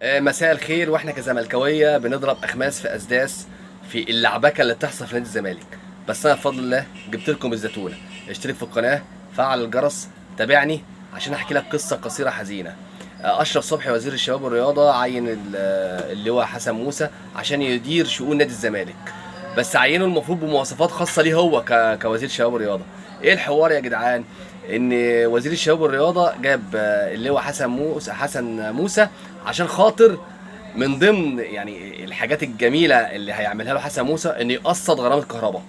مساء الخير. واحنا كزملكاويه بنضرب اخماس في اسداس في اللعبكه اللي بتحصل في نادي الزمالك. بس انا بفضل الله جبت لكم الزتونه. اشترك في القناه، فعل الجرس، تابعني عشان احكي لك قصه قصيره حزينه. اشرف صبحي وزير الشباب والرياضه عين اللواء حسن موسى عشان يدير شؤون نادي الزمالك، بس عينه المفروض بمواصفات خاصه ليه هو كوزير شباب والرياضه. ايه الحوار يا جدعان؟ ان وزير الشباب والرياضه جاب اللواء حسن موسى عشان خاطر من ضمن يعني الحاجات الجميله اللي هيعملها له حسن موسى ان يقسط غرامه كهرباء.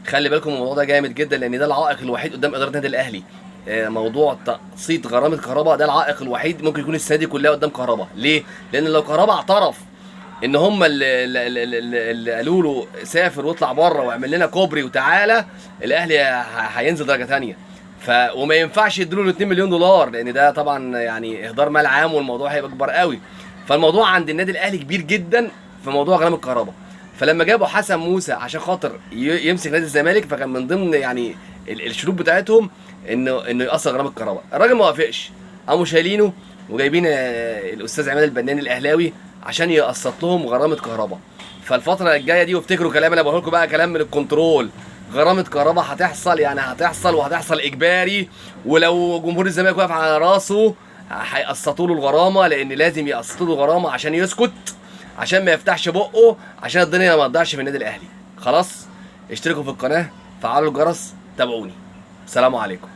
خلي بالكم الموضوع ده جامد جدا، لان ده العائق الوحيد قدام اداره النادي الاهلي. موضوع تقسيط غرامه كهرباء ده العائق الوحيد ممكن يكون السنه دي كلها قدام كهرباء. ليه؟ لان لو كهرباء اعترف ان هم اللي قالوا له سافر واطلع بره واعمل لنا كوبري وتعالى، الاهلي هينزل درجه ثانيه. وما ينفعش يدوا له 2 مليون دولار، لان ده طبعا يعني اهدار مال عام والموضوع هيبقى اكبر قوي. فالموضوع عند النادي الاهلي كبير جدا في موضوع غرامه الكهرباء. فلما جابوا حسن موسى عشان خاطر يمسك نادي الزمالك، فكان من ضمن يعني الشروط بتاعتهم انه يقصر غرامه الكهرباء. الراجل ما وافقش، قاموا شايلينه وجايبين الاستاذ عماد البناني الاهلاوي عشان يقسط لهم غرامه كهرباء. فالفتره الجايه دي، وافتكروا كلام انا بقول لكم بقى كلام من الكنترول، غرامه كهرباء هتحصل، يعني هتحصل وهتحصل اجباري. ولو جمهور الزمالك واقف على راسه هيقسطوا له الغرامه، لان لازم يقسطوا له الغرامه عشان يسكت، عشان ما يفتحش بقه، عشان الدنيا ما تضيعش في النادي الاهلي. خلاص، اشتركوا في القناه، فعلوا الجرس، تابعوني. السلام عليكم.